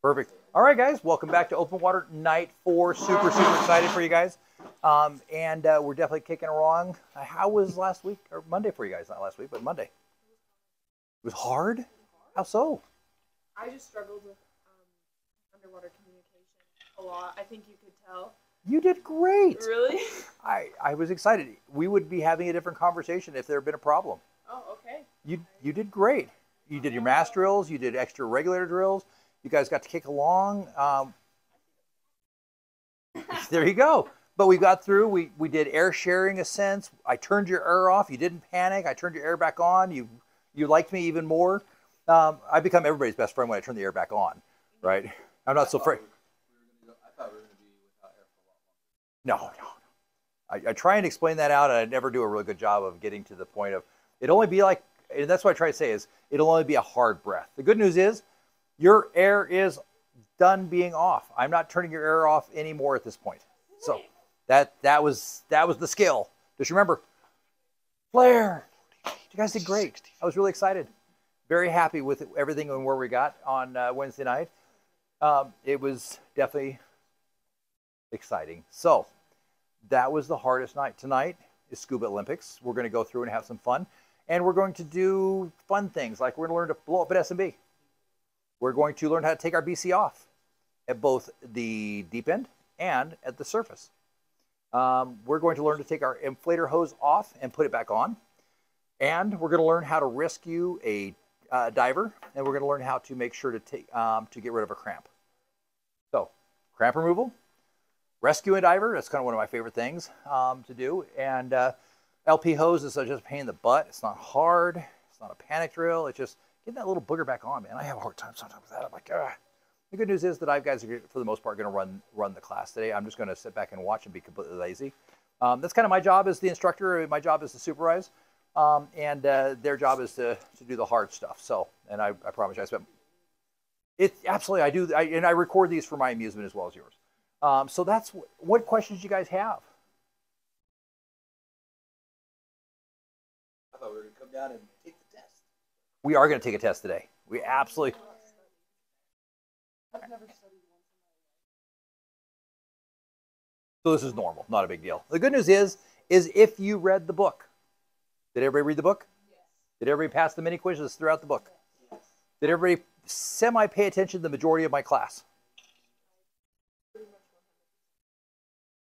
Perfect. All right, guys, welcome back to Open Water Night 4. Super excited for you guys. We're definitely kicking along. How was last week, or Monday for you guys? Not last week, but Monday. It was hard? How so? I just struggled with underwater communication a lot. I think you could tell. You did great. Really? I was excited. We would be having a different conversation if there had been a problem. Oh, okay. You did great. You did your mass drills. You did extra regulator drills. You guys got to kick along. There you go. But we got through. We did air sharing ascents. I turned your air off. You didn't panic. I turned your air back on. You liked me even more. I become everybody's best friend when I turn the air back on, right? I'm not so afraid. I thought we were going to be without air for a lot longer. No. I try and explain that out, and I never do a really good job of getting to the point of it only be like, and that's what I try to say is it'll only be a hard breath. The good news is your air is done being off. I'm not turning your air off anymore at this point. So that was the skill. Just remember, Blair, you guys did great. I was really excited. Very happy with everything and where we got on Wednesday night. It was definitely exciting. So that was the hardest night. Tonight is Scuba Olympics. We're going to go through and have some fun. And we're going to do fun things, like we're going to learn to blow up at SMB. We're going to learn how to take our BC off at both the deep end and at the surface. We're going to learn to take our inflator hose off and put it back on. And we're going to learn how to rescue a diver, and we're going to learn how to make sure to get rid of a cramp. So, cramp removal, rescue a diver, that's kind of one of my favorite things to do. And LP hose is just a pain in the butt. It's not hard. It's not a panic drill. It's just getting that little booger back on, man. I have a hard time sometimes with that. I'm like, ah. The good news is that guys are, for the most part, going to run the class today. I'm just going to sit back and watch and be completely lazy. That's kind of my job as the instructor. My job is to supervise. Their job is to do the hard stuff. So, and I promise you, I spent it absolutely. I do, and I record these for my amusement as well as yours. So that's what questions you guys have. I thought we were going to come down and take the test. We are going to take a test today. We absolutely. I've never studied one. So this is normal, not a big deal. The good news is if you read the book. Did everybody read the book? Yes. Did everybody pass the mini quizzes throughout the book? Yes. Did everybody semi-pay attention to the majority of my class?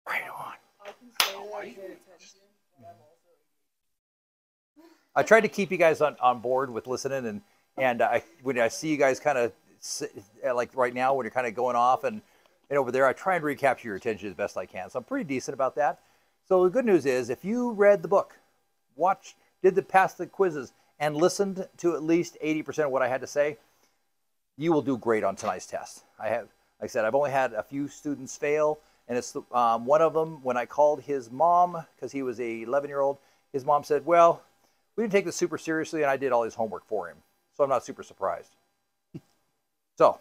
Right on. I can say that I pay attention, but I'm also... I tried to keep you guys on board with listening, and when I see you guys kind of, like right now, when you're kind of going off and over there, I try and recapture your attention as best I can. So I'm pretty decent about that. So the good news is if you read the book, pass the quizzes, and listened to at least 80% of what I had to say, you will do great on tonight's test. Like I said, I've only had a few students fail, and it's one of them, when I called his mom, because he was a 11-year-old, his mom said, well, we didn't take this super seriously, and I did all his homework for him. So I'm not super surprised. So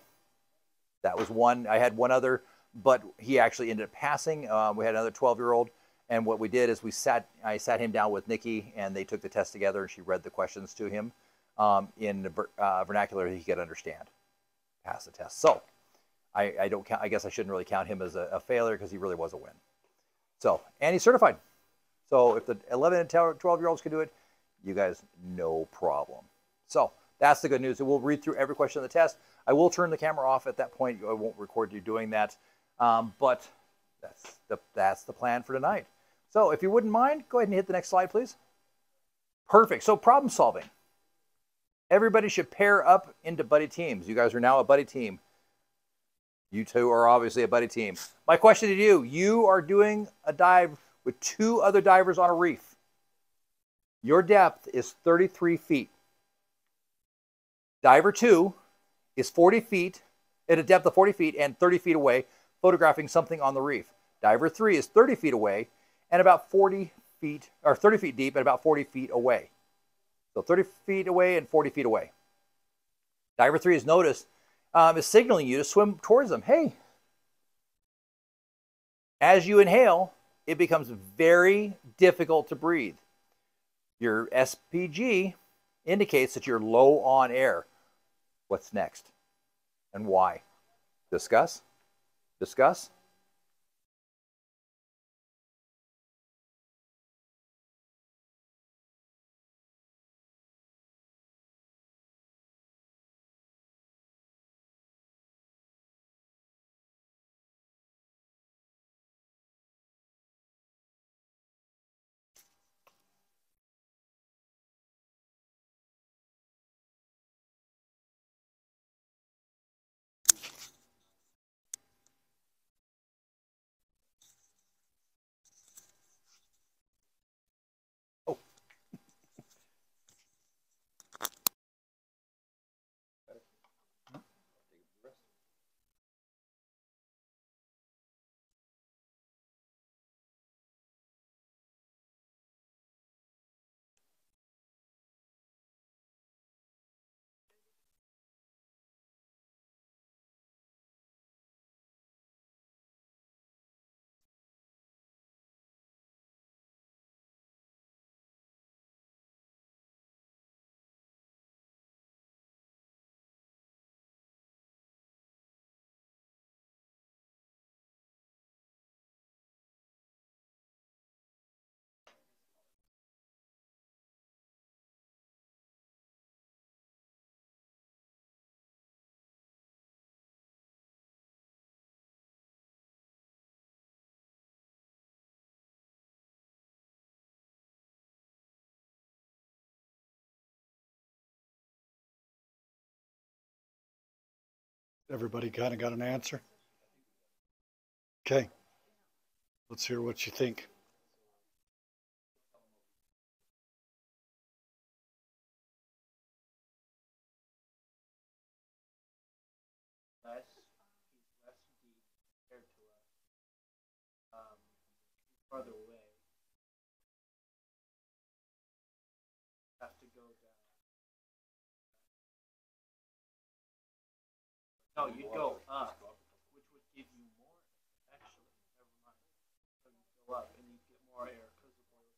that was one. I had one other, but he actually ended up passing. We had another 12-year-old. And what we did is I sat him down with Nikki, and they took the test together, and she read the questions to him in the vernacular he could understand. Pass the test. So I don't count. I guess I shouldn't really count him as a failure because he really was a win. So, and he's certified. So if the 11 and 12-year-olds can do it, you guys, no problem. So that's the good news. We'll read through every question of the test. I will turn the camera off at that point. I won't record you doing that. But that's the plan for tonight. So if you wouldn't mind, go ahead and hit the next slide, please. Perfect. So problem solving. Everybody should pair up into buddy teams. You guys are now a buddy team. You two are obviously a buddy team. My question to you are doing a dive with 2 other divers on a reef. Your depth is 33 feet. Diver 2 is 40 feet, at a depth of 40 feet and 30 feet away, photographing something on the reef. Diver 3 is 30 feet away and about 40 feet, or 30 feet deep and about 40 feet away. So 30 feet away and 40 feet away. Diver 3 is noticed, is signaling you to swim towards them. Hey. As you inhale, it becomes very difficult to breathe. Your SPG indicates that you're low on air. What's next? And why? Discuss? Discuss? Oh. Everybody kind of got an answer? Okay. Let's hear what you think. Less, he's less deep compared to us. He's farther away. Have to go down. No, you'd go up, which would give you more. Actually, never mind. So you go up and you get more air because of oil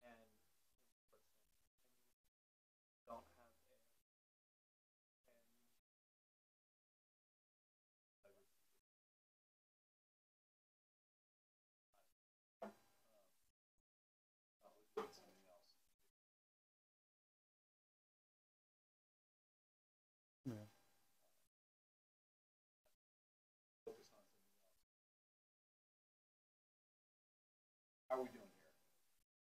and don't have air. Yeah. How are we doing here?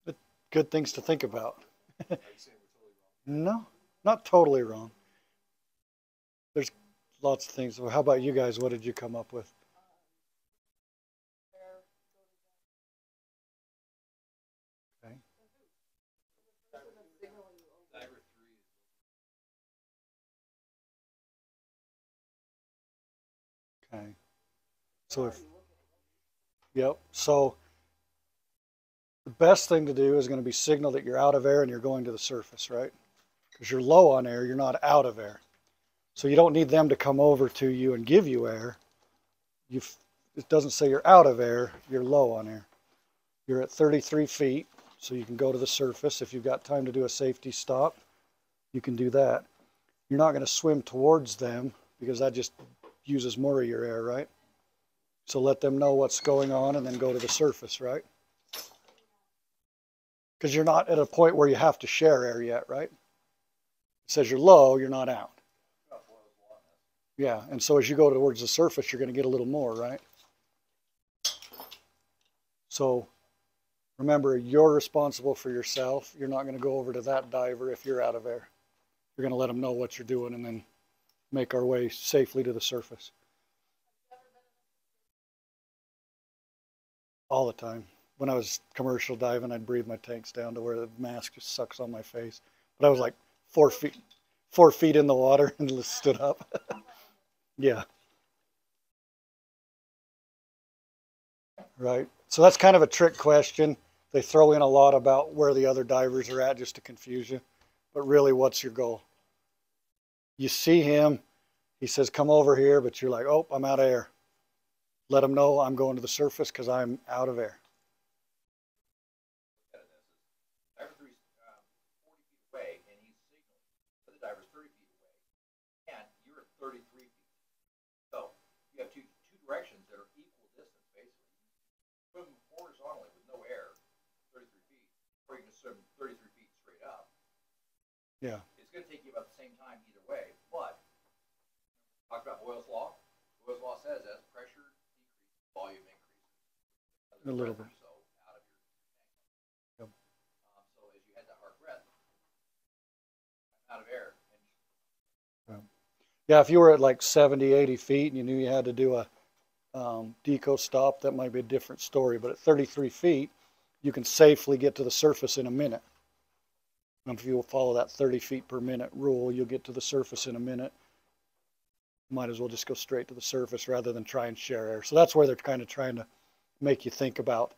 But good things to think about. Are you saying we're totally wrong? No, not totally wrong. There's lots of things. Well, how about you guys? What did you come up with? Okay. Diver 3 is Okay. So if, yep. So the best thing to do is going to be signal that you're out of air and you're going to the surface, right? Because you're low on air, you're not out of air. So you don't need them to come over to you and give you air. It doesn't say you're out of air, you're low on air. You're at 33 feet, so you can go to the surface. If you've got time to do a safety stop, you can do that. You're not going to swim towards them because that just uses more of your air, right? So let them know what's going on and then go to the surface, right? Because you're not at a point where you have to share air yet, right? It says you're low, you're not out. Yeah, and so as you go towards the surface, you're going to get a little more, right? So remember, you're responsible for yourself. You're not going to go over to that diver if you're out of air. You're going to let them know what you're doing and then make our way safely to the surface. All the time. When I was commercial diving, I'd breathe my tanks down to where the mask just sucks on my face. But I was like 4 feet in the water and stood up. Yeah. Right. So that's kind of a trick question. They throw in a lot about where the other divers are at just to confuse you. But really, what's your goal? You see him, he says, come over here, but you're like, oh, I'm out of air. Let him know I'm going to the surface because I'm out of air. Diver 3 is 40 feet away, and he's signaling. The other diver's 30 feet away, and you're at 33 feet. Yeah. It's going to take you about the same time either way. But talk about Boyle's law. Boyle's law says as pressure decreases, volume increases. A little bit. So out of your tank. Yep. So as you had that hard breath, out of air. Yeah, if you were at like 70, 80 feet and you knew you had to do a deco stop, that might be a different story. But at 33 feet, you can safely get to the surface in a minute. And if you will follow that 30 feet per minute rule, you'll get to the surface in a minute. Might as well just go straight to the surface rather than try and share air. So that's where they're kind of trying to make you think about,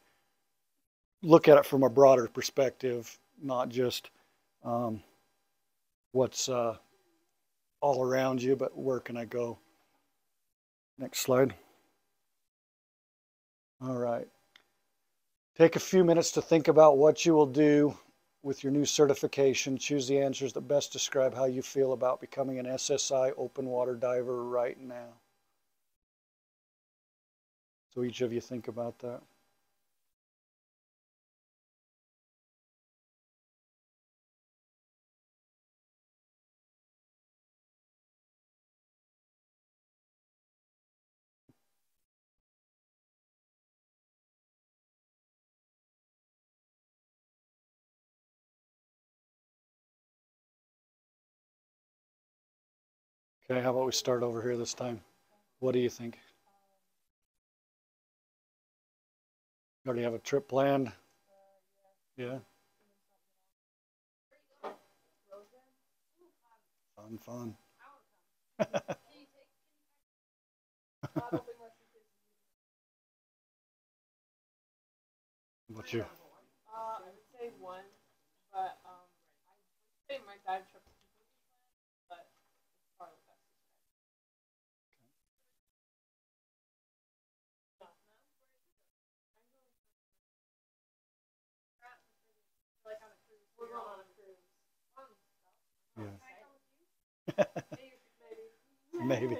look at it from a broader perspective, not just what's all around you, but where can I go? Next slide. All right. Take a few minutes to think about what you will do with your new certification. Choose the answers that best describe how you feel about becoming an SSI open water diver right now. So each of you think about that. Okay, how about we start over here this time? What do you think? You already have a trip planned? Yeah? Fun. What you? I would say one, but I would say my dive trip is completely planned, but it's probably the best. We're going on a cruise. Yeah. Maybe.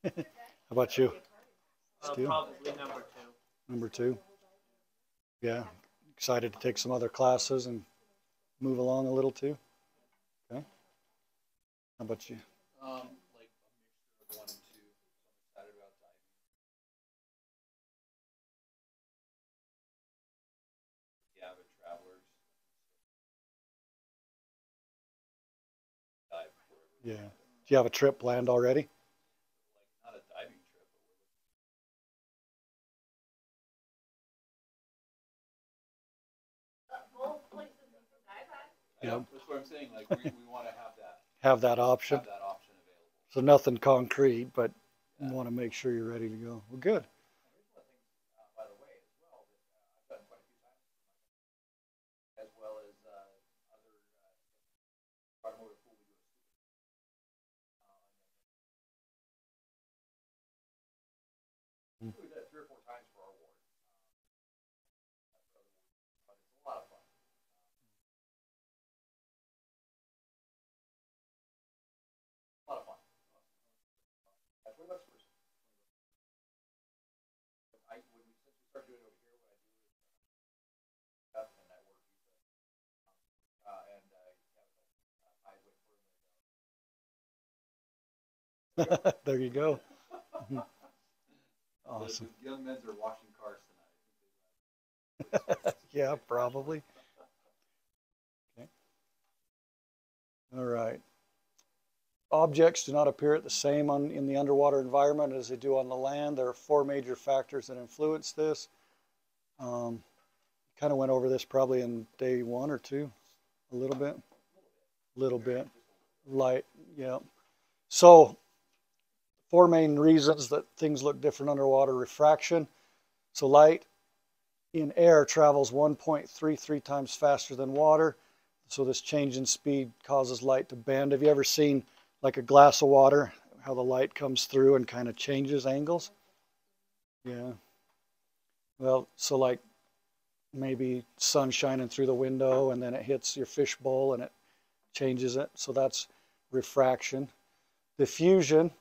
How about you? Stu? Probably number two. Number two? Yeah. Excited to take some other classes and move along a little too? Okay. How about you? Like a mixture of 1 and 2. So I'm excited about diving. The avid travelers. Dive wherever. Yeah. Do you have a trip planned already? Like not a diving trip, but we're Yeah. That's what I'm saying. Like we want to Have that option? have that option available. So nothing concrete, but you want to make sure you're ready to go. Well, good. By the way, as well, that I've done quite a few times, as well as other automotive pool we do. We've done it 3 or 4 times for our ward. But it's a lot of fun. A lot of fun. That's what that's first. Since we started doing it over here, what I do is up and I work There you go. Awesome. The young men are washing cars tonight. Yeah, probably. Okay. All right. Objects do not appear at the same in the underwater environment as they do on the land. There are 4 major factors that influence this. Kind of went over this probably in day 1 or 2, a little bit. Light, yeah. So 4 main reasons that things look different underwater: refraction. So light in air travels 1.33 times faster than water. So this change in speed causes light to bend. Have you ever seen like a glass of water, how the light comes through and kind of changes angles? Yeah. Well, so like maybe sun shining through the window and then it hits your fish bowl and it changes it. So that's refraction. Diffusion,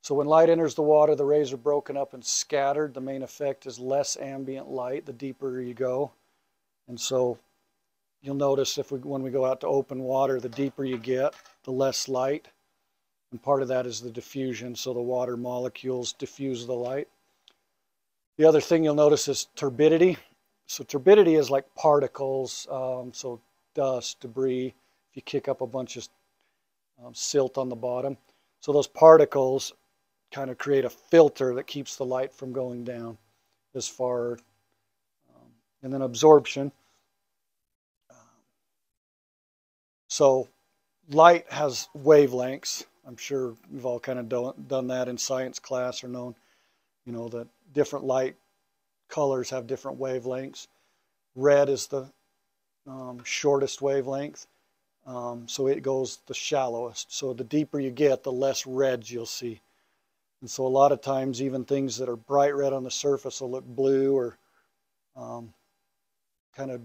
So when light enters the water, the rays are broken up and scattered. The main effect is less ambient light the deeper you go. And so you'll notice when we go out to open water, the deeper you get, the less light. And part of that is the diffusion, so the water molecules diffuse the light. The other thing you'll notice is turbidity. So turbidity is like particles, so dust, debris. If you kick up a bunch of silt on the bottom. So those particles kind of create a filter that keeps the light from going down as far. And then absorption. So light has wavelengths. I'm sure we've all kind of done that in science class or known, you know, that different light colors have different wavelengths. Red is the shortest wavelength, so it goes the shallowest. So the deeper you get, the less reds you'll see. And so a lot of times even things that are bright red on the surface will look blue or kind of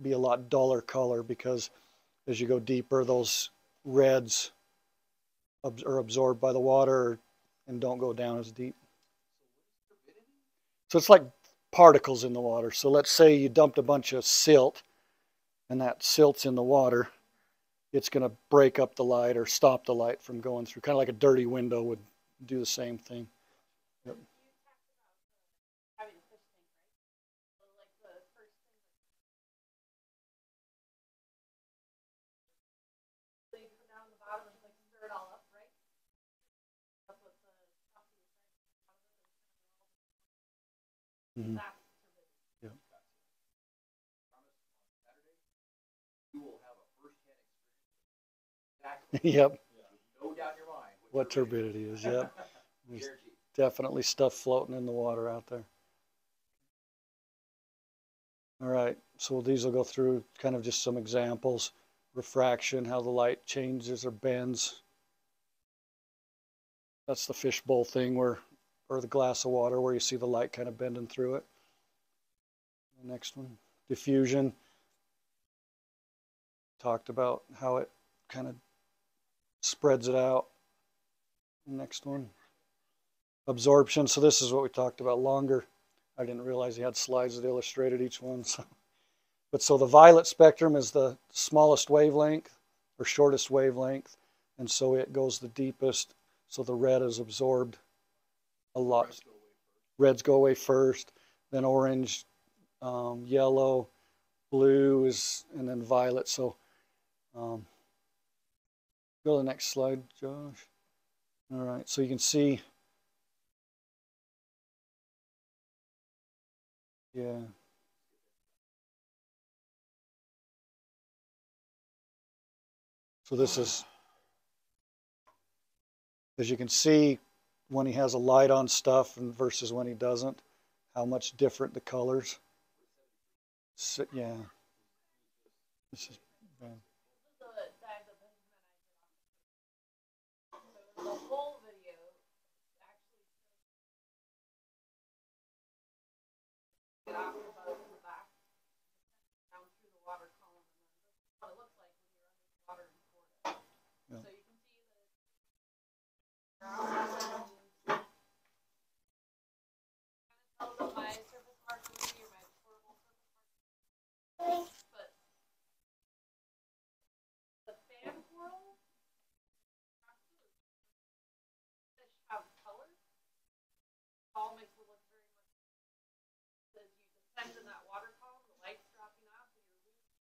be a lot duller color, because as you go deeper, those reds are absorbed by the water and don't go down as deep. So it's like particles in the water. So let's say you dumped a bunch of silt and that silt's in the water. It's going to break up the light or stop the light from going through. Kind of like a dirty window would do the same thing. Yep. Mm-hmm. Yeah. You will have a first-hand experience. Yep. No doubt in your mind. What turbidity is, yep. There's definitely stuff floating in the water out there. All right, so these will go through kind of just some examples. Refraction, how the light changes or bends. That's the fishbowl thing or the glass of water where you see the light kind of bending through it. The next one, diffusion. Talked about how it kind of spreads it out. Next one, absorption. So this is what we talked about longer. I didn't realize he had slides that illustrated each one. So the violet spectrum is the smallest wavelength or shortest wavelength, and so it goes the deepest. So the red is absorbed a lot. Reds go away first, then orange, yellow, blue is, and then violet. So go to the next slide, Josh. All right, so you can see, yeah. So this is, as you can see, when he has a light on stuff and versus when he doesn't, how much different the colors. So, yeah. This is, The whole video actually get off the boat in the back, down through the water column, and then this is what it looks like when you're underwater in Florida. Yeah. So you can see the ground. Kind of tells what my surface mark would be, or my portable surface mark. But the fan coral fish have color. All makes it look very much. As you descend in that water column, the light's dropping off, and you're losing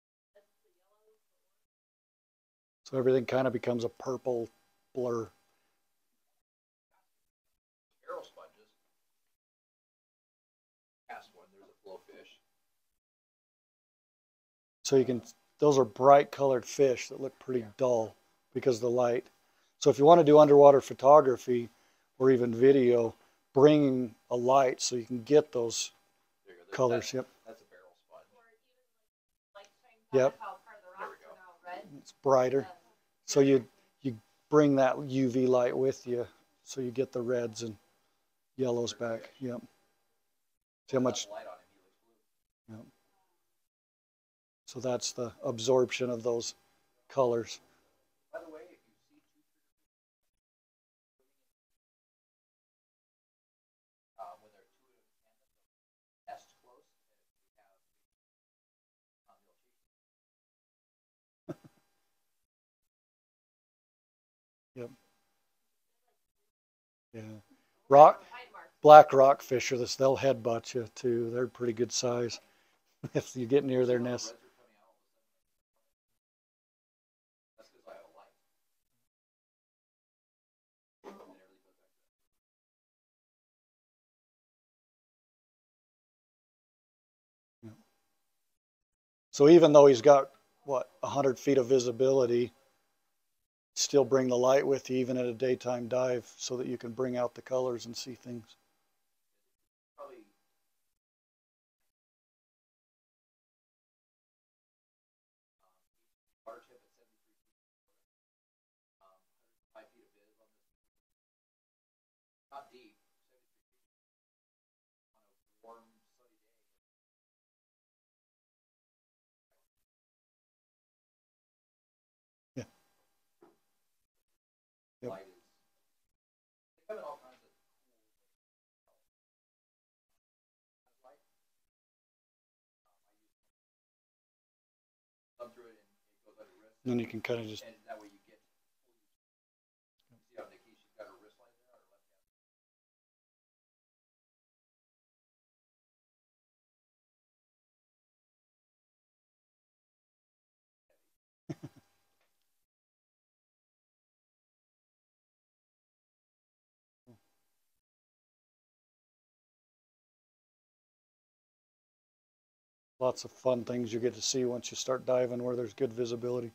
the yellows. so everything kind of becomes a purple blur. Arrow sponges. Past one, there's a blowfish. So you can, those are bright colored fish that look pretty dull because of the light. So if you want to do underwater photography or even video, bring a light so you can get those There you go. colors. Yep. That's a barrel sponge. Or even like shine Yep. how part of the rocks are now red. It's brighter. So you bring that UV light with you so you get the reds and yellows back. Yep. See how much. Light on him, he looks blue. Yep. So that's the absorption of those colors. Yep. Yeah. Black rockfish are this. They'll headbutt you too. They're pretty good size if you get near their nest. That's because I have a light. So even though he's got, what, 100 feet of visibility, still bring the light with you even at a daytime dive so that you can bring out the colors and see things. Probably water tip at 73 feet. 5 feet of viz on this. Not deep, 73 feet. On a warm, sunny day. Yeah. Yep. Light is. They come in all kinds of cool light. I use thumb through it and it goes under wrist. And then you can kind of just, And that way you get. See how Nikki, she's got her wrist line there on her left hand. lots of fun things you get to see once you start diving where there's good visibility.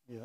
Yeah.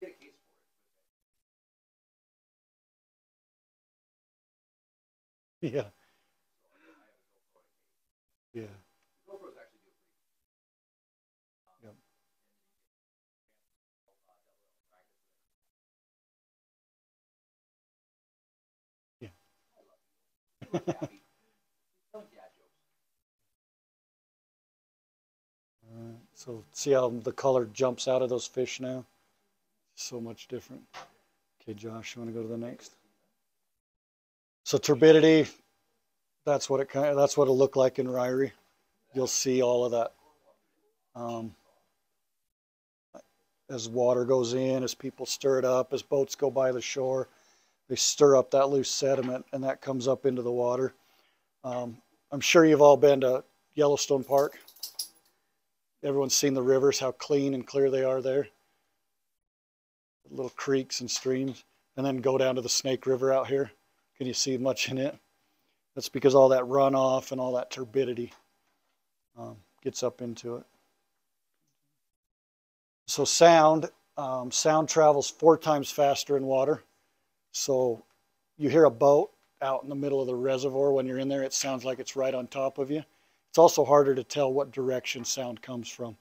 Get a case for it. Yeah. Yeah. The GoPros actually do a pretty Yep. Telling dad jokes. So see how the color jumps out of those fish now? So much different. Okay, Josh, you want to go to the next? So turbidity, that's what it'll look like in Ryrie. You'll see all of that. As water goes in, as people stir it up, as boats go by the shore, they stir up that loose sediment and that comes up into the water. I'm sure you've all been to Yellowstone Park. Everyone's seen the rivers, how clean and clear they are there. Little creeks and streams. And then go down to the Snake River out here. Can you see much in it? That's because all that runoff and all that turbidity gets up into it. So sound travels 4 times faster in water. So you hear a boat out in the middle of the reservoir when you're in there, it sounds like it's right on top of you. It's also harder to tell what direction sound comes from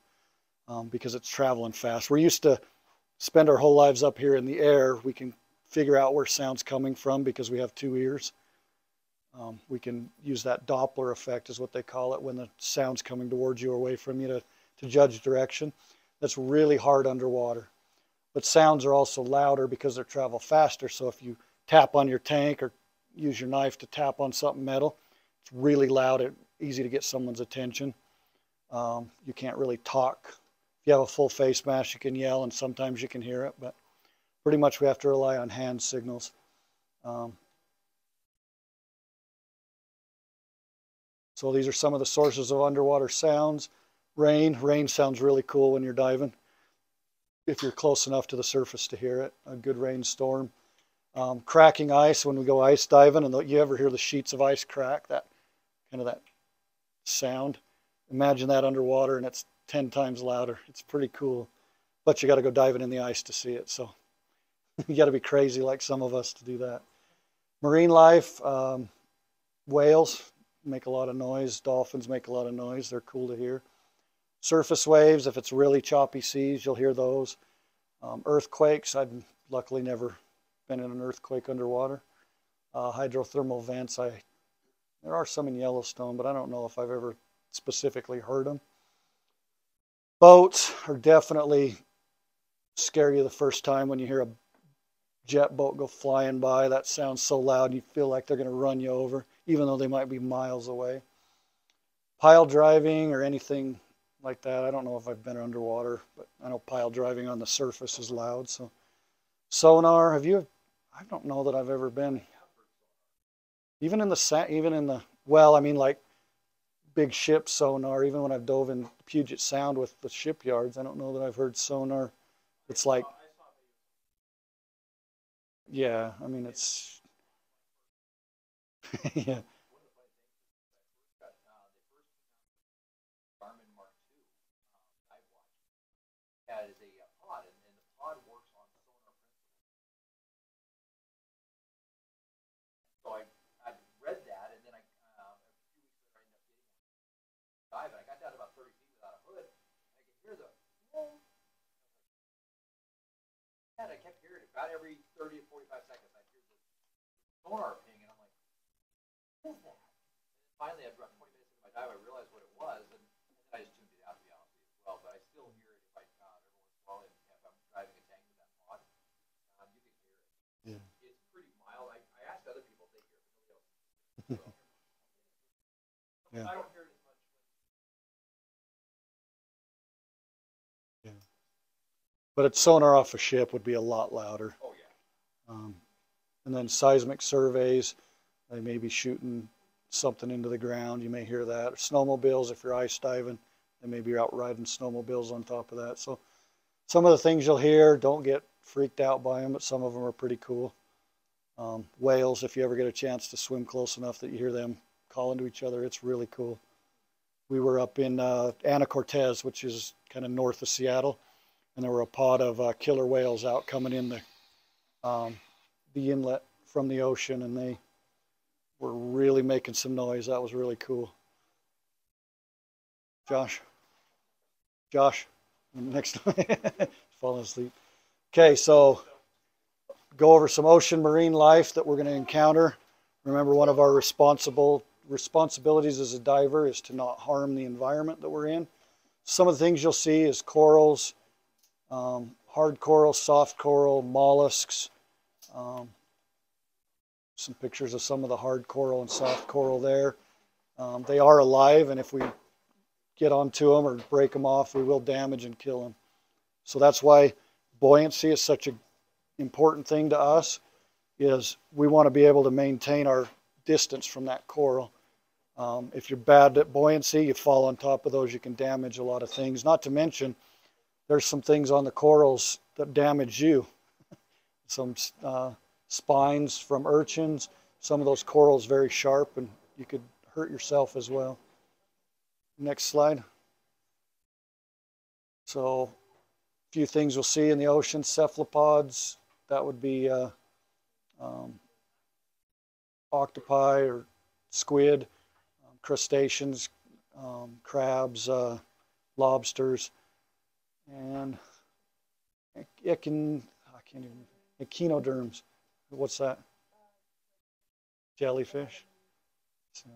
because it's traveling fast. We're used to spend our whole lives up here in the air. We can figure out where sound's coming from because we have 2 ears. We can use that Doppler effect is what they call it when the sound's coming towards you or away from you to judge direction. That's really hard underwater. But sounds are also louder because they travel faster. So if you tap on your tank or use your knife to tap on something metal, it's really loud and easy to get someone's attention. You can't really talk. If you have a full face mask, you can yell and sometimes you can hear it, but pretty much we have to rely on hand signals. So these are some of the sources of underwater sounds. Rain sounds really cool when you're diving, if you're close enough to the surface to hear it. A good rainstorm. Cracking ice when we go ice diving, and you ever hear the sheets of ice crack, that kind of that sound. Imagine that underwater, and it's 10 times louder. It's pretty cool, but you got to go diving in the ice to see it. So you got to be crazy like some of us to do that. Marine life, whales make a lot of noise. Dolphins make a lot of noise. They're cool to hear. Surface waves, if it's really choppy seas, you'll hear those. Earthquakes, I've luckily never been in an earthquake underwater. Hydrothermal vents, there are some in Yellowstone, but I don't know if I've ever specifically heard them. Boats are definitely scare you the first time when you hear a jet boat go flying by. That sounds so loud and you feel like they're going to run you over, even though they might be miles away. Pile driving or anything like that, I don't know if I've been underwater, but I know pile driving on the surface is loud. So sonar, I don't know that I've ever been, even in the well, I mean, like big ship sonar, even when I've dove in Puget Sound with the shipyards, I don't know that I've heard sonar. It's like, yeah, I mean, it's, yeah. Garmin Mark II dive watch. That is a pod, and the pod works on sonar principles. So I read that, and then a few weeks later I ended up getting one dive, and I got down to about 30 feet without a hood, and I could hear the whoa. And I kept hearing it. About every 30 to 45 seconds, I'd hear the sonar ping, and I'm like, what is that? And finally, after about 20 minutes into my dive, I realized what it was, and I just tuned it out, to be honest with you, as well. But I still hear it if I every once in a while, and if I'm driving a tank with that pod, you can hear it. Yeah. It's pretty mild. I asked other people if they hear it, but nobody else. Yeah. I don't hear it as much. Yeah. But it's sonar off a ship would be a lot louder. Oh yeah. And then seismic surveys, they may be shooting something into the ground. You may hear that. Snowmobiles, if you're ice diving, they may be out riding snowmobiles on top of that. So some of the things you'll hear, don't get freaked out by them, but some of them are pretty cool. Whales, if you ever get a chance to swim close enough that you hear them calling to each other, it's really cool. We were up in Anacortes, which is kind of north of Seattle, and there were a pod of killer whales out coming in the inlet from the ocean, and they were really making some noise. That was really cool. Josh, next falling asleep. Okay, so go over some ocean marine life that we're going to encounter. Remember, one of our responsibilities as a diver is to not harm the environment that we're in. Some of the things you'll see is corals, hard coral, soft coral, mollusks. Some pictures of some of the hard coral and soft coral there. They are alive, and if we get onto them or break them off, we will damage and kill them. So that's why buoyancy is such an important thing to us, is we want to be able to maintain our distance from that coral. If you're bad at buoyancy, you fall on top of those, you can damage a lot of things. Not to mention, there's some things on the corals that damage you. Some spines from urchins. Some of those corals very sharp, and you could hurt yourself as well. Next slide. So a few things we'll see in the ocean. Cephalopods, that would be octopi or squid, crustaceans, crabs, lobsters, and echinoderms. What's that? Jellyfish. So,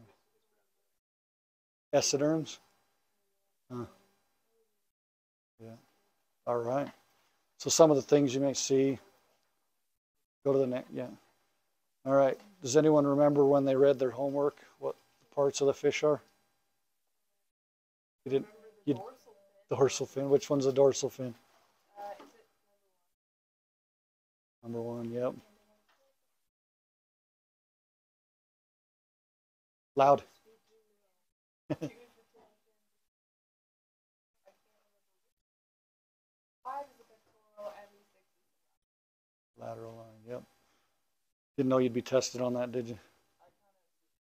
eciderms. Yeah. All right. So some of the things you may see. Go to the next. Yeah. All right. Does anyone remember when they read their homework what the parts of the fish are? You didn't. You, dorsal fin. Which one's the dorsal fin? Number one. Yep. Loud. Lateral line, yep. Didn't know you'd be tested on that, did you?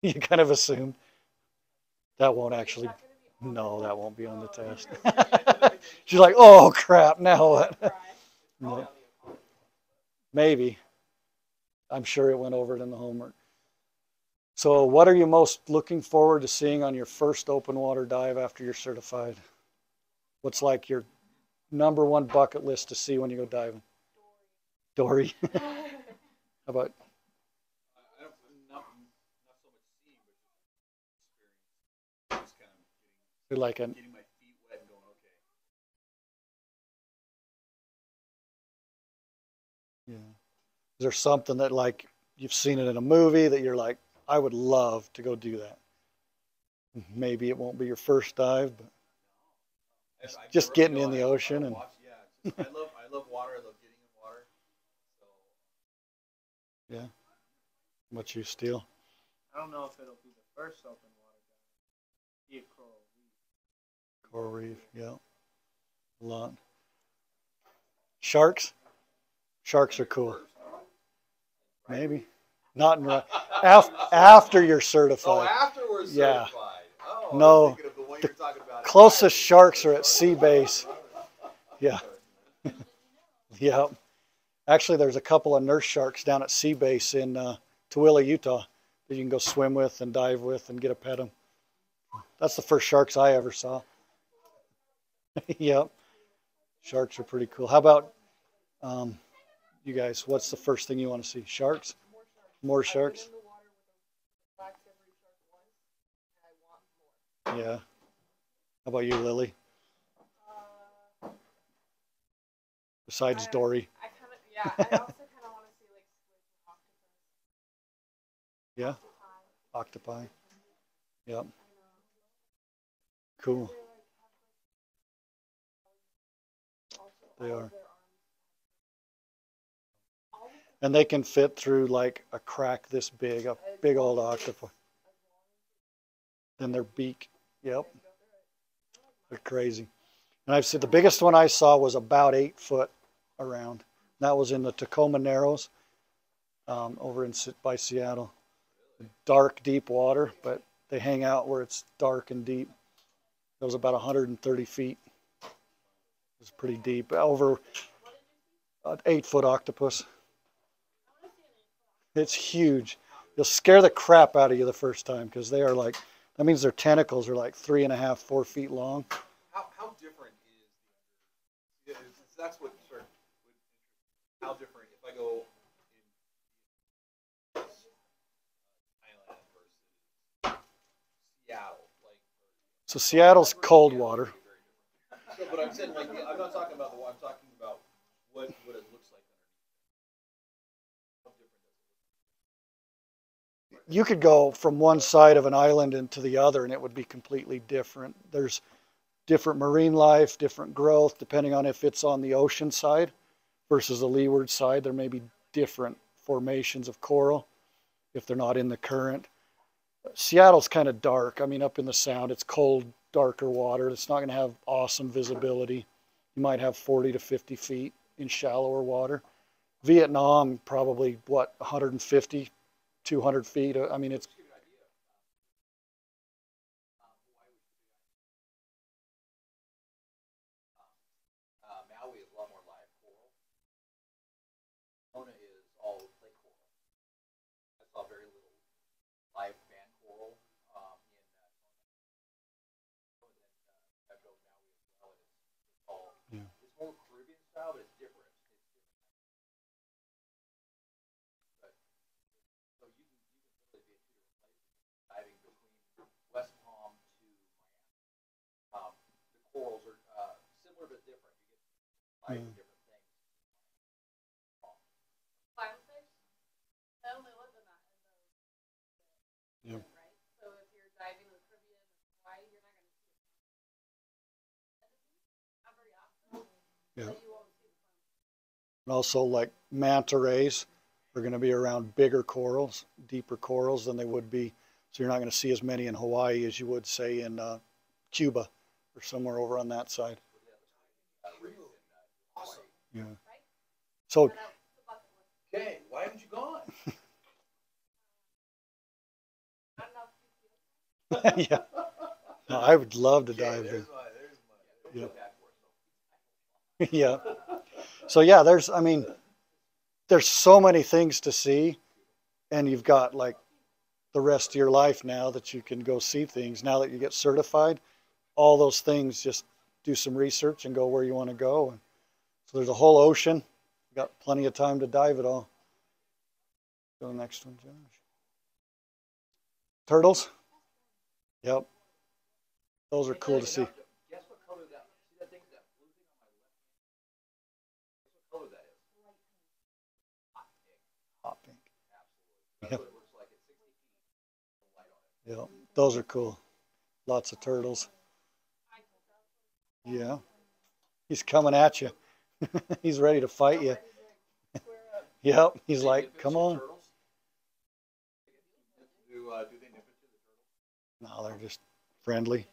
You kind of assumed. That won't actually, no, that won't be on the test. She's like, oh crap, now what? No. Maybe. I'm sure it went over it in the homework. So what are you most looking forward to seeing on your first open water dive after you're certified? What's like your number one bucket list to see when you go diving? Dory. How about? I don't, not so much seeing, but just kind of You're like an, getting my feet wet and going, okay. yeah. Is there something that like you've seen it in a movie that you're like, I would love to go do that? Maybe it won't be your first dive, but I've just never- getting no, in the I ocean and watch, yeah, it's just, I love water. I love getting in water. So yeah. What you steal? I don't know if it'll be the first open water dive. Be a coral reef. Coral reef, yeah. A lot. Sharks? Sharks are cool. Maybe. Not in after you're oh, certified. afterwards Yeah. certified. Oh, I No, was thinking of the one the you're talking about. Closest sharks are at sea base. Yeah. Yeah. Actually, there's a couple of nurse sharks down at sea base in Tooele, Utah that you can go swim with and dive with and get a pet them. That's the first sharks I ever saw. Yep. Sharks are pretty cool. How about you guys? What's the first thing you want to see? Sharks? More sharks? Yeah. How about you, Lily? Besides Dory. I kind of, yeah, I also kind of want to see like squid and octopus. Yeah. Octopi. Yep. Cool. They are. And they can fit through like a crack this big, a big old octopus. Then their beak. Yep. They're crazy. And I've seen the biggest one I saw was about 8 foot around. That was in the Tacoma Narrows over by Seattle. Dark, deep water, but they hang out where it's dark and deep. It was about 130 feet. It was pretty deep. Over an 8 foot octopus. It's huge. You'll scare the crap out of you the first time because they are like, that means their tentacles are like 3.5, 4 feet long. How different is that's what sort of how different if I go in Thailand versus Seattle, like So Seattle's cold water. so, but I'm saying like I'm not talking about the water, I'm talking about what it looks like underneath. How different does it look? You could go from one side of an island into the other and it would be completely different. There's different marine life, different growth, depending on if it's on the ocean side versus the leeward side. There may be different formations of coral if they're not in the current. Seattle's kind of dark. I mean, up in the sound, it's cold, darker water. It's not going to have awesome visibility. You might have 40 to 50 feet in shallower water. Vietnam, probably, what, 150, 200 feet? I mean, it's... Maui is a lot more live coral. Kona is all lake coral. I saw very little live fan coral in Kona. I've go Maui as well. It's all Yeah. it's more Caribbean style, but it's different. But so you can really be in two different places. Diving between West Palm to Miami. The corals are similar but different. You get live different things. Clownfish, they only live in that, Yeah. right? So if you're diving in the Caribbean or Hawaii, you're not going to see it. Not very often. Yeah. So you won't see the clownfish. And also, like manta rays are going to be around bigger corals, deeper corals than they would be. So you're not going to see as many in Hawaii as you would, say, in Cuba or somewhere over on that side. Yeah. So Okay, why haven't you gone? Yeah. No, I would love to dive there. Yeah. Yeah. So yeah, there's so many things to see, and you've got like the rest of your life now that you can go see things. Now that you get certified, all those things, just do some research and go where you want to go. And so there's a whole ocean. Got plenty of time to dive it all. Go to the next one, Josh. Turtles? Yep. Those are cool to see. Guess what color that? See that thing, that blue thing on my left hand? Guess what color that is? Hot pink. Hot pink. Absolutely. That's what it looks like at 60 feet. The light on it. Yep. Those are cool. Lots of turtles. Yeah. He's coming at you. He's ready to fight you. Yep. He's like, come on. Do they nip into the turtles? No, they're just friendly.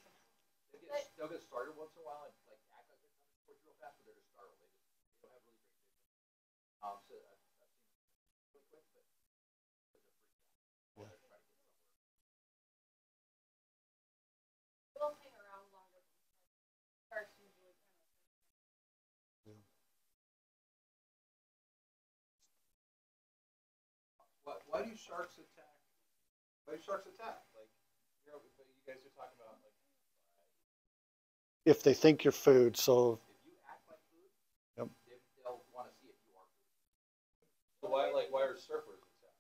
They'll get started once in a while and like act like they're coming towards you real fast, but they're just startled. They don't have really great vision. So I've seen them really quick, but they're freaked out. Or they're trying to get somewhere. They'll hang around longer. Sharks usually kind of. Why do sharks attack? Why do sharks attack? Like, you know, you guys are talking about like. If they think you're food, so If you act like food, Yep. they'll want to see if you are food. So why are surfers attack?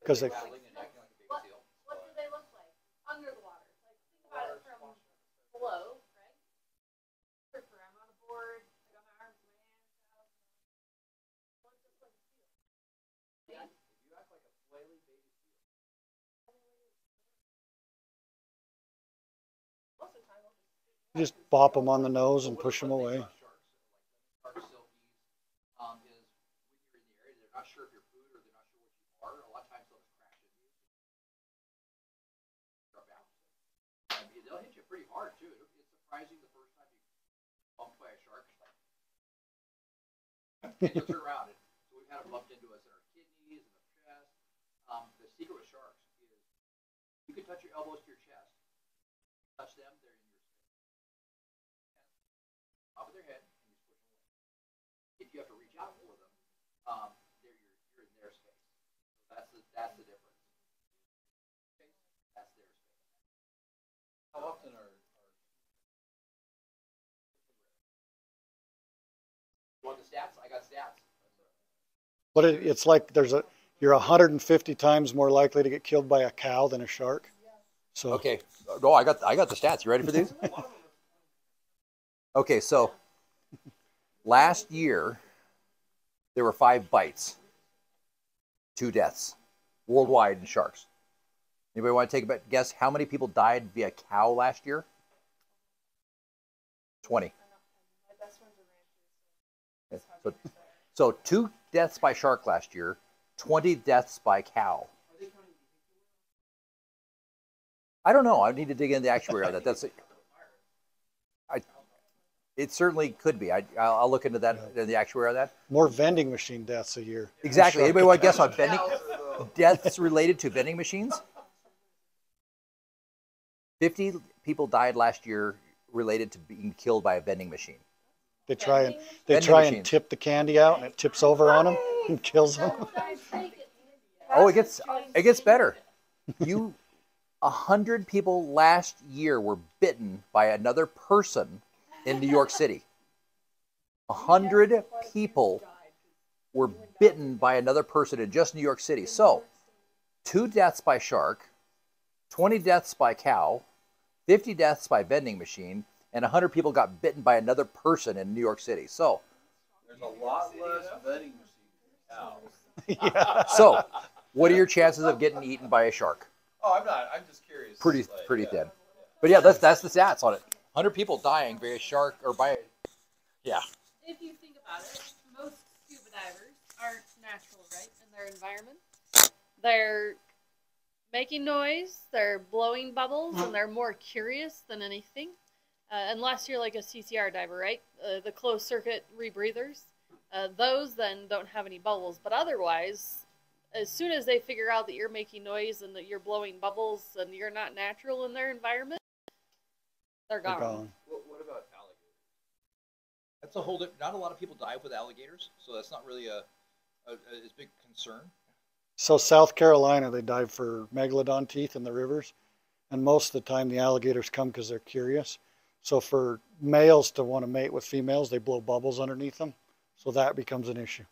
because they Paddling and acting like a big seal. What do they look like under the water? Like think about it from below, right? Surfer, I'm on a board. I got my arms, my hands out. Look just like a seal. If you act like a flaily baby seal. Most of the time, I'll just bop them on the nose and push them away. Sharks, like shark silkies, is when you're in the area, they're not sure if you're food or they're not sure what you are. A lot of times they'll just crash into you. Drop out. And they'll hit you pretty hard too. It's surprising the first time you bumped by a shark. And you'll turn around. And so we've had them bumped into us in our kidneys and the chest. The secret with sharks is you can touch your elbows to your chest. Touch them, they're in your space. Top of their head, and you push them away. If you have to reach out for them, you're in their space. So that's the difference. That's their space. How often are you want the stats? I got stats. But it's like you're 150 times more likely to get killed by a cow than a shark. So Okay. No, I got the stats. You ready for these? Okay, so last year there were 5 bites, 2 deaths worldwide in sharks. Anybody want to take a guess how many people died via cow last year? 20. my best ones are ranchers. So 2 deaths by shark last year, 20 deaths by cow. I don't know. I need to dig into the actuary on that. It certainly could be. I'll look into that, the actuary on that. more vending machine deaths a year. Exactly. Anybody want to guess on vending deaths related to vending machines? 50 people died last year related to being killed by a vending machine. They try and Vending and machines. tip the candy out, and it tips over on them and kills them. Oh, it gets better. 100 people last year were bitten by another person in New York City. 100 people were bitten by another person in just New York City. So, 2 deaths by shark, 20 deaths by cow, 50 deaths by vending machine, and 100 people got bitten by another person in New York City. So, There's a lot less vending machines now. Yeah. so what are your chances of getting eaten by a shark? Oh, I'm not. I'm just curious. Pretty Like, thin. But yeah, that's the stats on it. 100 people dying by a shark or by yeah. If you think about it, most scuba divers aren't natural, right, in their environment. They're making noise, they're blowing bubbles, and they're more curious than anything. Unless you're like a CCR diver, right? The closed circuit rebreathers. Those then don't have any bubbles, but otherwise, as soon as they figure out that you're making noise and that you're blowing bubbles and you're not natural in their environment, they're They're gone. gone. What about alligators? That's a whole different. Not a lot of people dive with alligators, so that's not really a as big concern. So South Carolina, they dive for megalodon teeth in the rivers, and most of the time the alligators come because they're curious. So for males to want to mate with females, they blow bubbles underneath them, so that becomes an issue.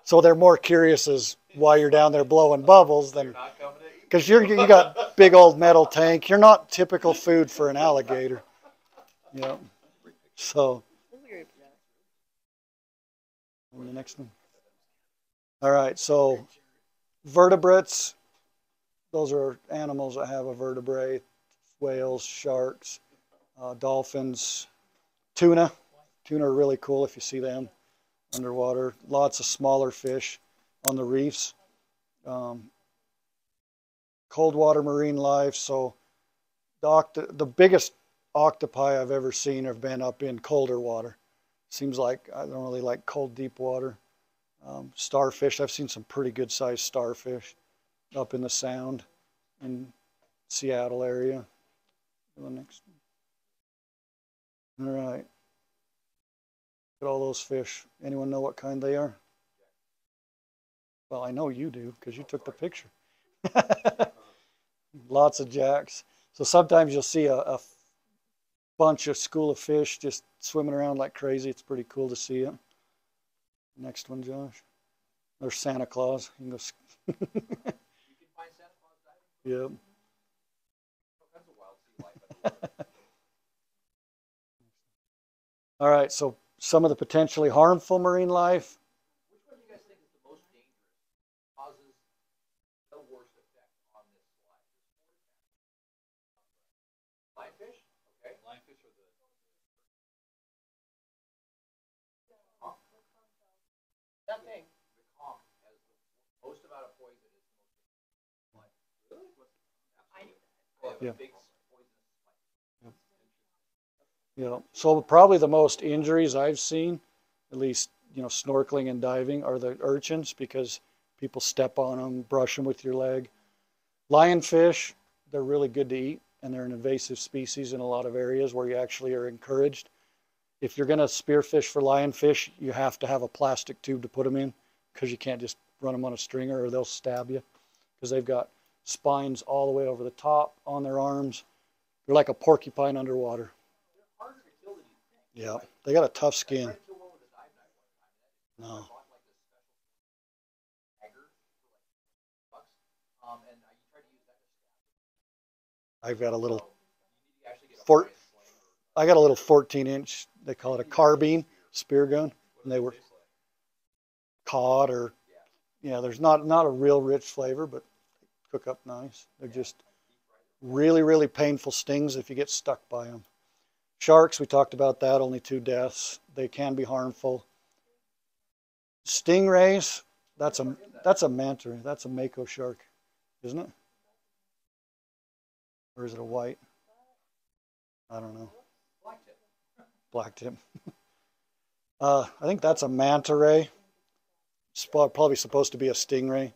So they're more curious as why you're down there blowing bubbles than because you got big old metal tank. You're not typical food for an alligator. Yeah. So. And the next one. All right. So vertebrates. Those are animals that have a vertebrae. Whales, sharks, dolphins, tuna. Tuna are really cool if you see them underwater. Lots of smaller fish on the reefs. Cold water marine life. So the biggest octopi I've ever seen have been up in colder water. Seems like I don't really like cold, deep water. Starfish. I've seen some pretty good sized starfish up in the Sound in Seattle area. The next one. All right. Look at all those fish. Anyone know what kind they are? Well, I know you do because you took the picture. Lots of jacks. So sometimes you'll see a bunch of school of fish just swimming around like crazy. It's pretty cool to see it. Next one, Josh. There's Santa Claus. You can go. You can find Santa Claus diving. Yep. All kinds of wild sea life underwater. All right. So some of the potentially harmful marine life. Which one do you guys think is the most dangerous? Causes the worst effect on this slide? Lionfish? Okay. Lionfish are the conch. That thing. The conch has the most amount of poison. Is the most dangerous. Really? Absolutely. They have a big poisonous spike. Yeah. So probably the most injuries I've seen, at least snorkeling and diving, are the urchins because people step on them, brush them with your leg. Lionfish, they're really good to eat, and they're an invasive species in a lot of areas where you actually are encouraged. If you're going to spearfish for lionfish, you have to have a plastic tube to put them in because you can't just run them on a stringer or they'll stab you because they've got spines all the way over the top on their arms. They're like a porcupine underwater. Harder to kill than you think. Yeah, they got a tough skin. I tried to kill one with a dive knife one time. No. I bought like this special dagger for like $bucks, and you try to use that to stab. I've got a little So you need to actually get a Fort- bias flame or I got a little 14-inch, they call it a carbine spear gun, and they were cod or, there's not a real rich flavor, but cook up nice. They're just really, really painful stings if you get stuck by them. Sharks, we talked about that, only 2 deaths. They can be harmful. Stingrays, that's a manta ray. That's a mako shark, isn't it? Or is it a white? I don't know. Blacktip. I think that's a manta ray. It's probably supposed to be a stingray.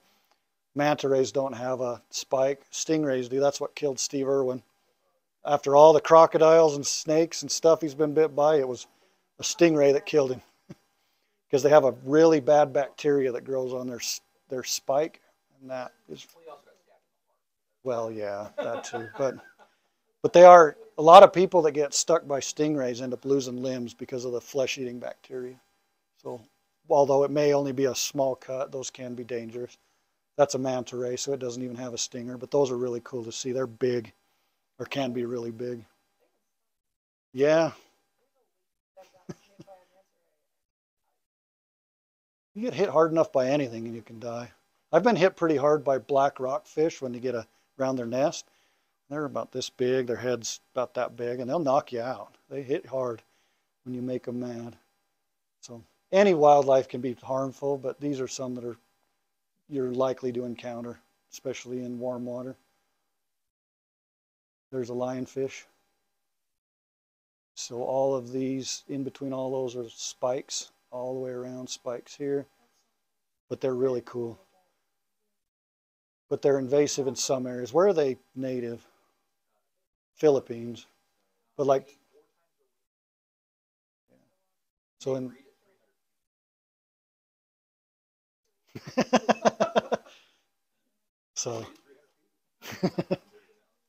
Manta rays don't have a spike. Stingrays do. That's what killed Steve Irwin. After all the crocodiles and snakes and stuff he's been bit by, it was a stingray that killed him. Because they have a really bad bacteria that grows on their spike, and that is, well, yeah, that too. But they are, a lot of people that get stuck by stingrays end up losing limbs because of the flesh-eating bacteria. So although it may only be a small cut, those can be dangerous. That's a manta ray, so it doesn't even have a stinger, but those are really cool to see. They're big, or can be really big. Yeah. You get hit hard enough by anything and you can die. I've been hit pretty hard by black rockfish when they get around their nest. They're about this big, their head's about that big, and they'll knock you out. They hit hard when you make them mad. So any wildlife can be harmful, but these are some that you're likely to encounter, especially in warm water. There's a lionfish. So all of these, in between all those are spikes, all the way around, spikes here. but they're really cool. But they're invasive in some areas. Where are they native? Philippines. But like, so in so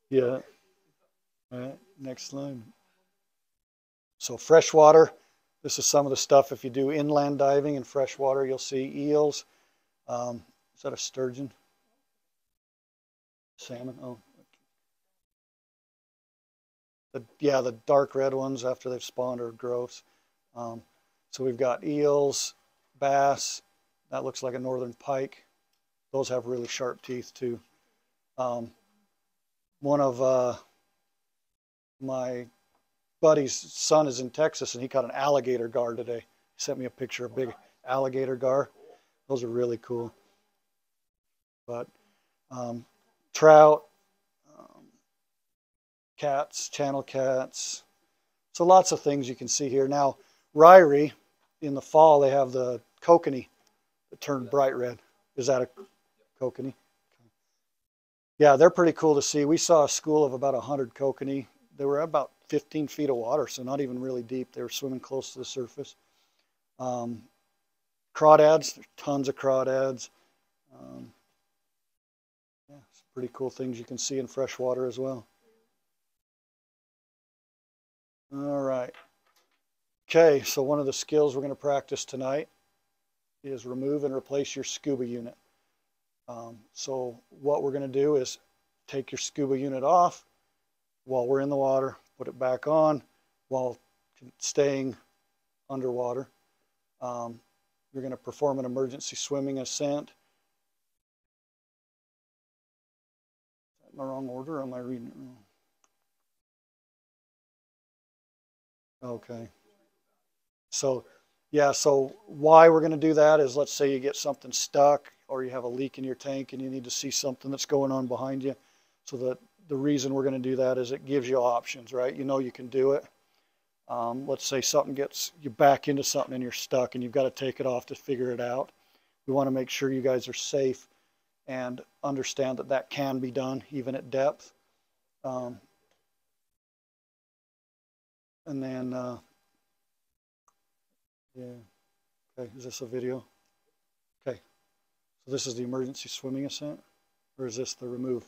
yeah. All right, next slide. So freshwater, this is some of the stuff. If you do inland diving in freshwater, you'll see eels. Is that a sturgeon? Salmon? Oh. Yeah, the dark red ones after they've spawned are gross. So we've got eels, bass. That looks like a northern pike. Those have really sharp teeth too. One of my buddy's son is in Texas, and he caught an alligator gar today. He sent me a picture of a big alligator gar. Those are really cool. But trout, cats, channel cats. So lots of things you can see here. Now, Ryrie, in the fall, they have the kokanee that turn bright red. Is that a kokanee? Yeah, they're pretty cool to see. We saw a school of about 100 kokanee. They were about 15 feet of water, so not even really deep. They were swimming close to the surface. Crawdads, there's tons of crawdads. Yeah, some pretty cool things you can see in freshwater as well. All right. Okay, so one of the skills we're going to practice tonight is remove and replace your scuba unit. So what we're going to do is take your scuba unit off while we're in the water, put it back on while staying underwater. You're going to perform an emergency swimming ascent. Is that in the wrong order, or am I reading it wrong? Okay. So, yeah, so why we're going to do that is, let's say you get something stuck or you have a leak in your tank and you need to see something that's going on behind you. So that the reason we're going to do that is it gives you options, right? You know you can do it. Let's say something gets you back into something and you're stuck and you've got to take it off to figure it out. We want to make sure you guys are safe and understand that that can be done even at depth. And then, yeah, okay, is this a video? Okay, so this is the emergency swimming ascent, or is this the remove?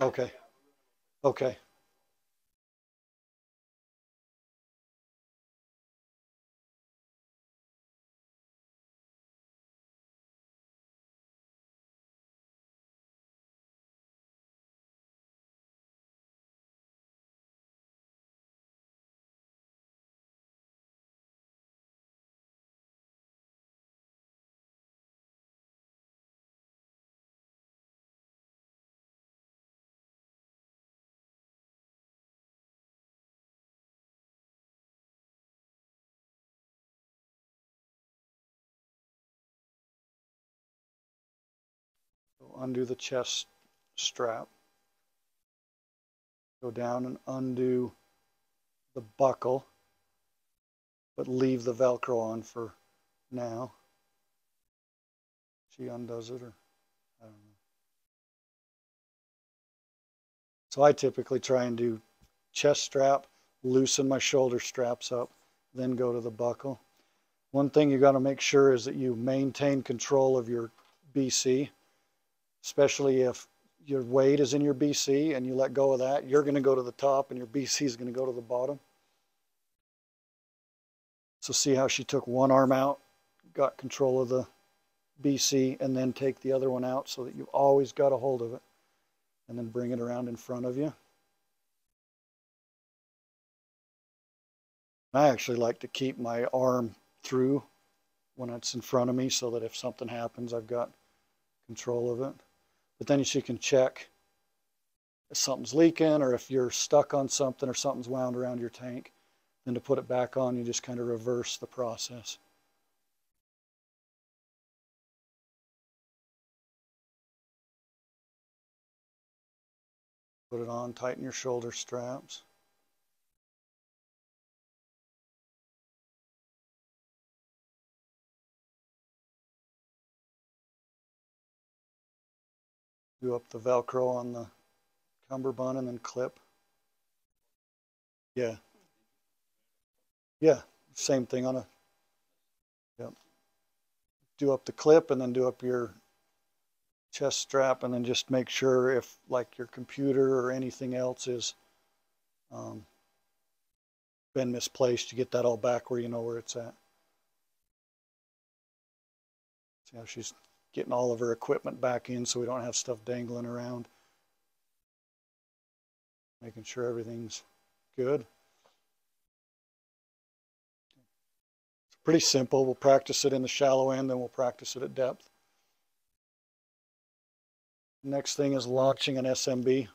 Okay, okay. So undo the chest strap. Go down and undo the buckle, but leave the Velcro on for now. She undoes it, or I don't know. So I typically try and do chest strap, loosen my shoulder straps up, then go to the buckle. One thing you got to make sure is that you maintain control of your BC, especially if your weight is in your BC and you let go of that, you're going to go to the top and your BC is going to go to the bottom. So see how she took one arm out, got control of the BC, and then take the other one out so that you've always got a hold of it, and then bring it around in front of you. I actually like to keep my arm through when it's in front of me so that if something happens, I've got control of it. But then you can check if something's leaking or if you're stuck on something or something's wound around your tank. Then to put it back on, you just kind of reverse the process. Put it on, tighten your shoulder straps. Do up the Velcro on the cummerbund and then clip. Yeah. Yeah, same thing on a, yep. Do up the clip and then do up your chest strap, and then just make sure if like your computer or anything else is been misplaced, you get that all back where you know where it's at. See how she's getting all of her equipment back in so we don't have stuff dangling around. Making sure everything's good. It's pretty simple. We'll practice it in the shallow end, then we'll practice it at depth. Next thing is launching an SMB.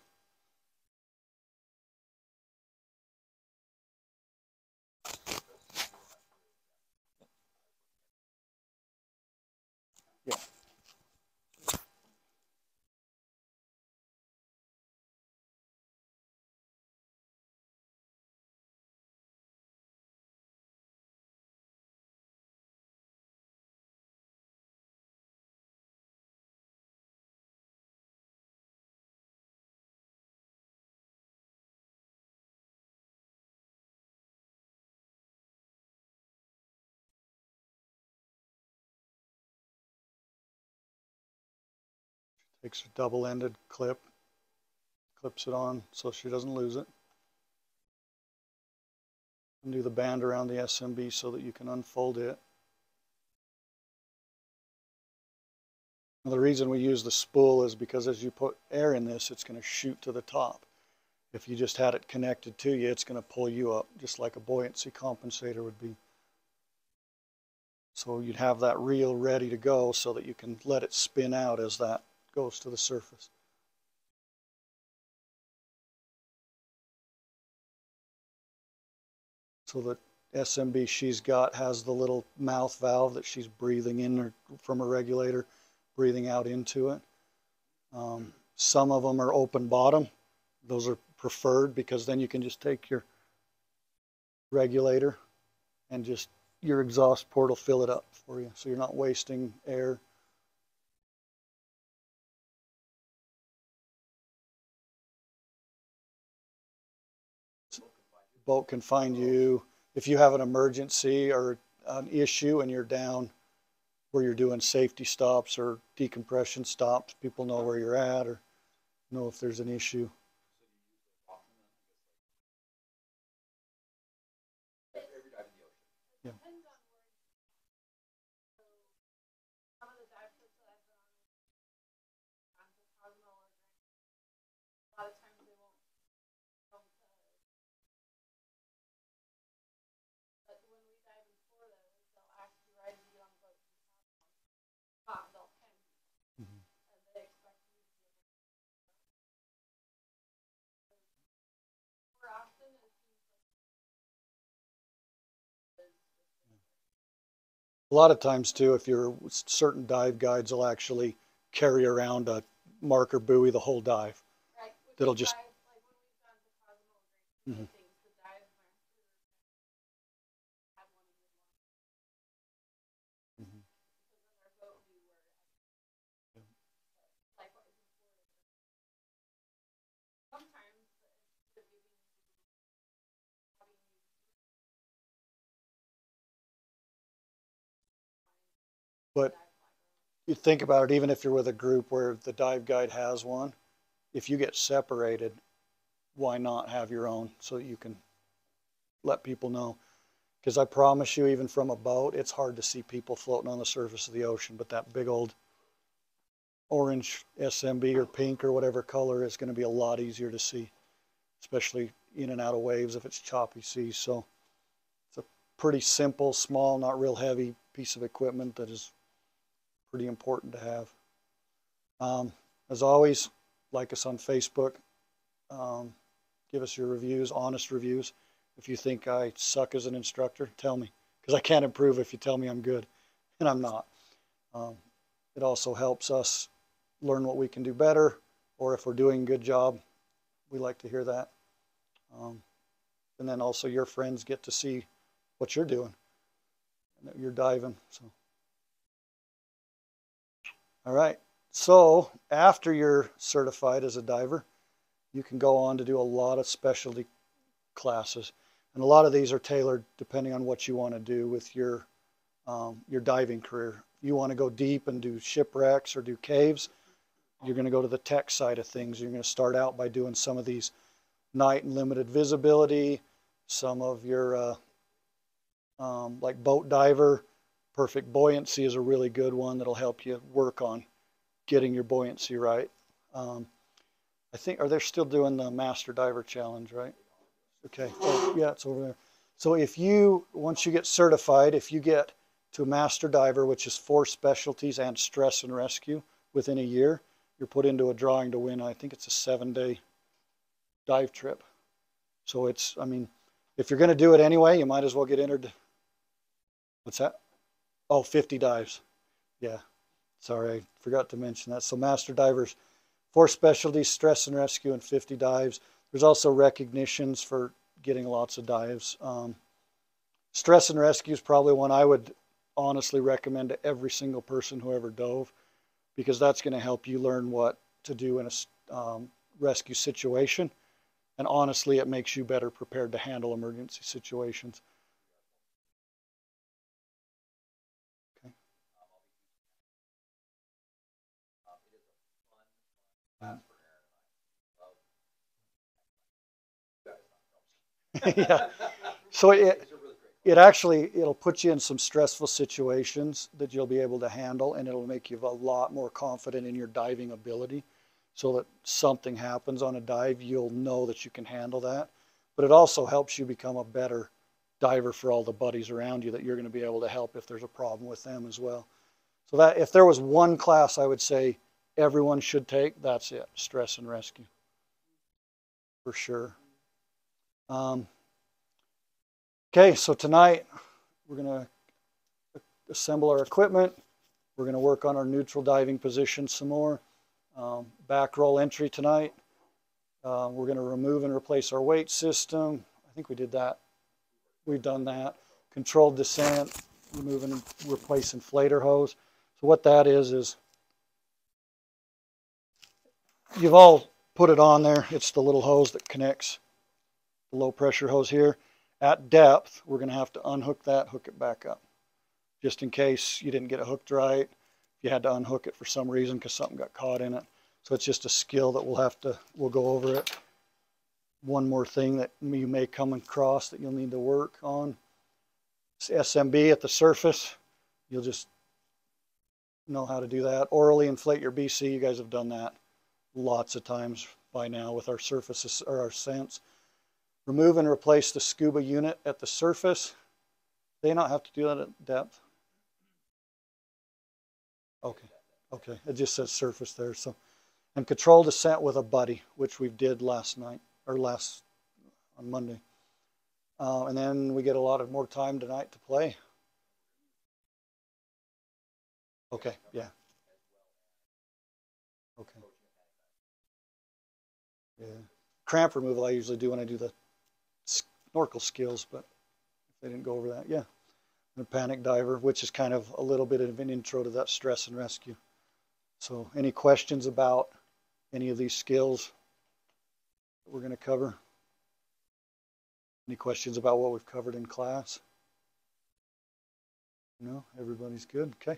Yeah. Takes a double-ended clip, clips it on so she doesn't lose it. And do the band around the SMB so that you can unfold it. And the reason we use the spool is because as you put air in this, it's going to shoot to the top. If you just had it connected to you, it's going to pull you up, just like a buoyancy compensator would be. So you'd have that reel ready to go so that you can let it spin out as that goes to the surface. So the SMB she's got has the little mouth valve that she's breathing in from her regulator, breathing out into it. Some of them are open bottom. Those are preferred because then you can just take your regulator and just your exhaust port will fill it up for you, so you're not wasting air. Boat can find you if you have an emergency or an issue and you're down where you're doing safety stops or decompression stops. People know where you're at or know if there's an issue. Yeah. A lot of times too, if you're certain dive guides will actually carry around a marker buoy the whole dive. Right. That'll just. Like when we've gone to Cozumel, Mhm. things, the dive master had one in the Mhm. because then our boat knew where Yeah. likewise in Florida. Sometimes instead of giving having you But you think about it, even if you're with a group where the dive guide has one, if you get separated, why not have your own so you can let people know? Because I promise you, even from a boat, it's hard to see people floating on the surface of the ocean, but that big old orange SMB or pink or whatever color is going to be a lot easier to see, especially in and out of waves if it's choppy seas. So it's a pretty simple, small, not real heavy piece of equipment that is pretty important to have. As always, like us on Facebook. Give us your reviews, honest reviews. If you think I suck as an instructor, tell me, because I can't improve if you tell me I'm good, and I'm not. It also helps us learn what we can do better, or if we're doing a good job, we like to hear that. And then also your friends get to see what you're doing, and that you're diving. So, all right, So after you're certified as a diver, you can go on to do a lot of specialty classes. And a lot of these are tailored depending on what you want to do with your diving career. If you want to go deep and do shipwrecks or do caves, you're going to go to the tech side of things. You're going to start out by doing some of these night and limited visibility, some of your like boat diver. Perfect buoyancy is a really good one that'll help you work on getting your buoyancy right. I think, are they still doing the Master Diver Challenge, right? Okay, oh, yeah, it's over there. So if you, once you get certified, if you get to a Master Diver, which is 4 specialties and stress and rescue within a year, you're put into a drawing to win, I think it's a 7-day dive trip. So it's, I mean, if you're going to do it anyway, you might as well get entered. What's that? Oh, 50 dives. Yeah, sorry, I forgot to mention that. So Master Divers, 4 specialties, stress and rescue, and 50 dives. There's also recognitions for getting lots of dives. Stress and rescue is probably one I would honestly recommend to every single person who ever dove, because that's going to help you learn what to do in a rescue situation. And honestly, it makes you better prepared to handle emergency situations. Okay. Yeah. So it actually, it'll put you in some stressful situations that you'll be able to handle, and it'll make you a lot more confident in your diving ability, so that something happens on a dive, you'll know that you can handle that. But it also helps you become a better diver for all the buddies around you that you're going to be able to help if there's a problem with them as well. So that, if there was one class I would say everyone should take, that's it, stress and rescue, for sure. Okay, so tonight we're going to assemble our equipment. We're going to work on our neutral diving position some more. Back roll entry tonight. We're going to remove and replace our weight system. I think we did that. We've done that. Controlled descent, remove and replace inflator hose. So what that is you've all put it on there. It's the little hose that connects the low pressure hose here. At depth, we're going to have to unhook that, hook it back up. Just in case you didn't get it hooked right, you had to unhook it for some reason because something got caught in it. So it's just a skill that we'll go over it. One more thing that you may come across that you'll need to work on. It's SMB at the surface. You'll just know how to do that. Orally inflate your BC. You guys have done that lots of times by now with our surfaces or our scents. Remove and replace the scuba unit at the surface. They not have to do that at depth? Okay, okay. It just says surface there. So, and control descent with a buddy, which we did last night, or on Monday. And then we get a lot of more time tonight to play. Okay, yeah. Okay. Yeah. Cramp removal I usually do when I do the snorkel skills, but if they didn't go over that, yeah. And a panic diver, which is kind of a little bit of an intro to that stress and rescue. So any questions about any of these skills that we're going to cover? Any questions about what we've covered in class? No, everybody's good. Okay.